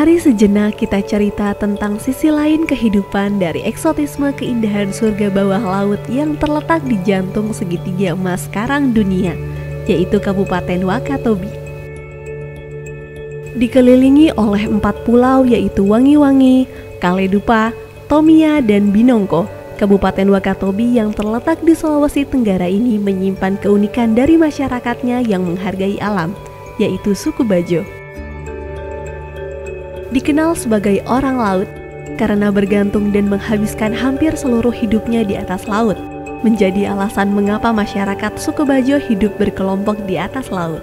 Mari sejenak kita cerita tentang sisi lain kehidupan dari eksotisme keindahan surga bawah laut yang terletak di jantung segitiga emas karang dunia, yaitu Kabupaten Wakatobi. Dikelilingi oleh 4 pulau yaitu Wangi-Wangi, Kaledupa, Tomia, dan Binongko, Kabupaten Wakatobi yang terletak di Sulawesi Tenggara ini menyimpan keunikan dari masyarakatnya yang menghargai alam, yaitu suku Bajo. Dikenal sebagai orang laut karena bergantung dan menghabiskan hampir seluruh hidupnya di atas laut, menjadi alasan mengapa masyarakat suku Bajo hidup berkelompok di atas laut.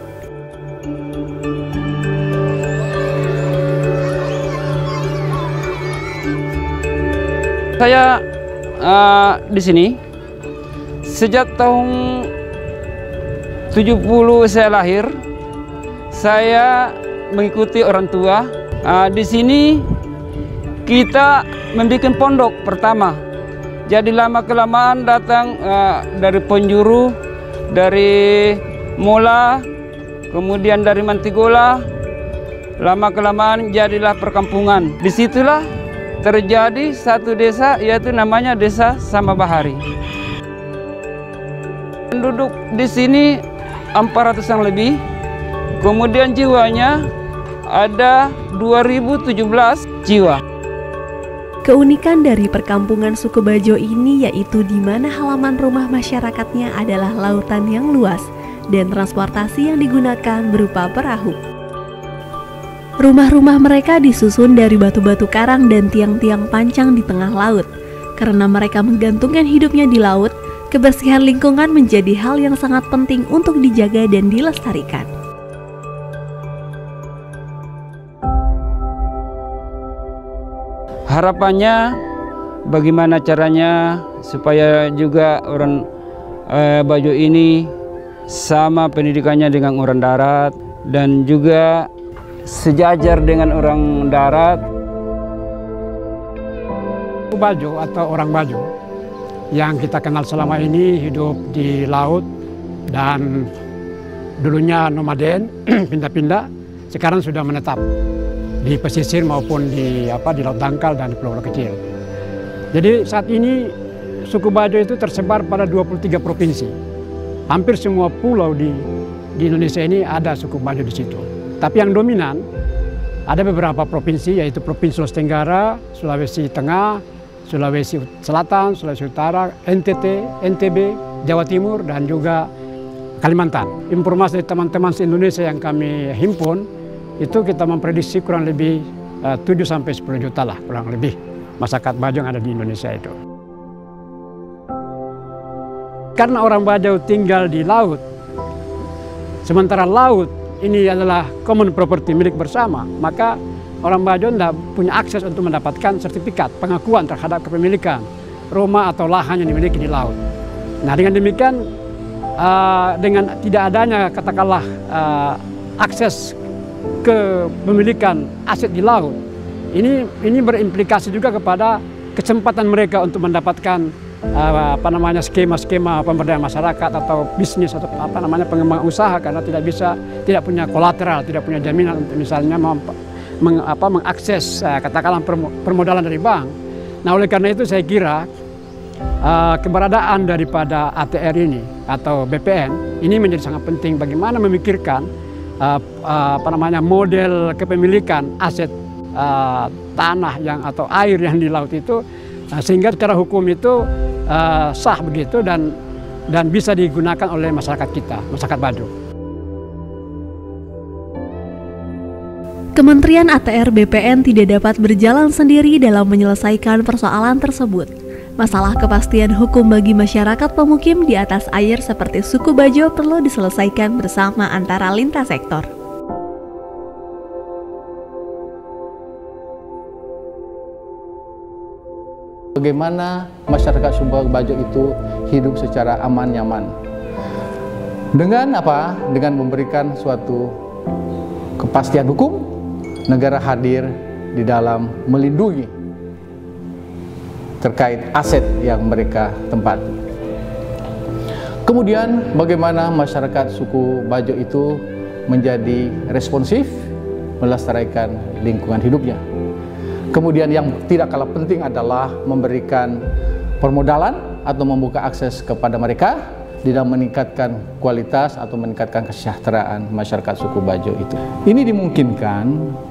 Saya di sini sejak tahun 70 saya lahir. Saya mengikuti orang tua. Di sini kita membuat pondok pertama. Jadi lama-kelamaan datang dari penjuru, dari Mola, kemudian dari Mantigola. Lama-kelamaan jadilah perkampungan. Disitulah terjadi satu desa, yaitu namanya Desa Samabahari. Penduduk di sini 400-an lebih. Kemudian jiwanya ada 2017 jiwa. Keunikan dari perkampungan suku Bajo ini yaitu di mana halaman rumah masyarakatnya adalah lautan yang luas dan transportasi yang digunakan berupa perahu. Rumah-rumah mereka disusun dari batu-batu karang dan tiang-tiang pancang di tengah laut. Karena mereka menggantungkan hidupnya di laut, kebersihan lingkungan menjadi hal yang sangat penting untuk dijaga dan dilestarikan. Harapannya bagaimana caranya supaya juga orang Bajo ini sama pendidikannya dengan orang darat dan juga sejajar dengan orang darat. Bajo atau orang Bajo yang kita kenal selama ini hidup di laut dan dulunya nomaden, pindah-pindah, sekarang sudah menetap di pesisir maupun di laut dangkal dan di pulau kecil. Jadi saat ini suku Bajo itu tersebar pada 23 provinsi. Hampir semua pulau di Indonesia ini ada suku Bajo di situ. Tapi yang dominan ada beberapa provinsi, yaitu Provinsi Sulawesi Tenggara, Sulawesi Tengah, Sulawesi Selatan, Sulawesi Utara, NTT, NTB, Jawa Timur, dan juga Kalimantan. Informasi dari teman-teman se-Indonesia yang kami himpun, itu kita memprediksi kurang lebih 7-10 juta lah, kurang lebih masyarakat Bajo yang ada di Indonesia itu. Karena orang Bajo tinggal di laut, sementara laut ini adalah common property, milik bersama, maka orang Bajo tidak punya akses untuk mendapatkan sertifikat pengakuan terhadap kepemilikan rumah atau lahan yang dimiliki di laut. Nah, dengan demikian, dengan tidak adanya katakanlah akses kepemilikan aset di laut, ini berimplikasi juga kepada kesempatan mereka untuk mendapatkan skema-skema pemberdayaan masyarakat atau bisnis atau pengembangan usaha, karena tidak punya kolateral, tidak punya jaminan untuk misalnya mengakses katakanlah permodalan dari bank. Nah, oleh karena itu saya kira keberadaan daripada ATR ini atau BPN ini menjadi sangat penting bagaimana memikirkan model kepemilikan aset tanah atau air yang di laut itu, sehingga secara hukum itu sah begitu dan bisa digunakan oleh masyarakat kita, masyarakat Bajo. Kementerian ATR BPN tidak dapat berjalan sendiri dalam menyelesaikan persoalan tersebut. Masalah kepastian hukum bagi masyarakat pemukim di atas air seperti suku Bajo perlu diselesaikan bersama antara lintas sektor. Bagaimana masyarakat suku Bajo itu hidup secara aman, nyaman. Dengan apa? Dengan memberikan suatu kepastian hukum, negara hadir di dalam melindungi terkait aset yang mereka tempati. Kemudian bagaimana masyarakat suku Bajo itu menjadi responsif, melestarikan lingkungan hidupnya. Kemudian yang tidak kalah penting adalah memberikan permodalan atau membuka akses kepada mereka di dalam meningkatkan kualitas atau meningkatkan kesejahteraan masyarakat suku Bajo itu. Ini dimungkinkan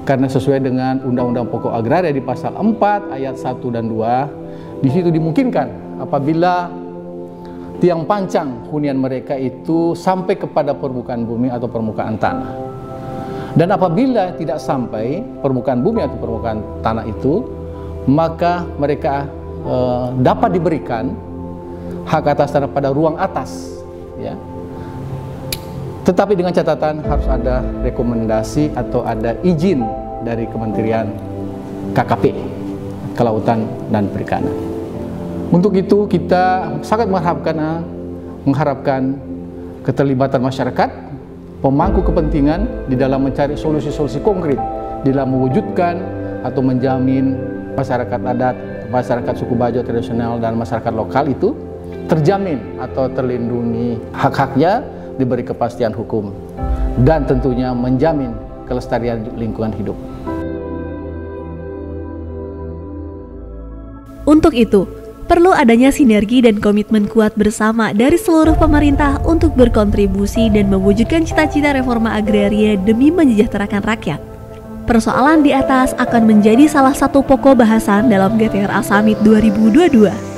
karena sesuai dengan Undang-Undang Pokok Agraria di pasal 4 ayat 1 dan 2, di situ dimungkinkan apabila tiang pancang hunian mereka itu sampai kepada permukaan bumi atau permukaan tanah. Dan apabila tidak sampai permukaan bumi atau permukaan tanah itu, maka mereka dapat diberikan hak atas tanah pada ruang atas, ya. Tetapi dengan catatan harus ada rekomendasi atau ada izin dari Kementerian KKP, Kelautan dan Perikanan. Untuk itu kita sangat mengharapkan keterlibatan masyarakat, pemangku kepentingan di dalam mencari solusi-solusi konkret di dalam mewujudkan atau menjamin masyarakat adat, masyarakat suku Bajo tradisional dan masyarakat lokal itu terjamin atau terlindungi hak-haknya, diberi kepastian hukum, dan tentunya menjamin kelestarian lingkungan hidup. Untuk itu, perlu adanya sinergi dan komitmen kuat bersama dari seluruh pemerintah untuk berkontribusi dan mewujudkan cita-cita reforma agraria demi mensejahterakan rakyat. Persoalan di atas akan menjadi salah satu pokok bahasan dalam GTRA Summit 2022.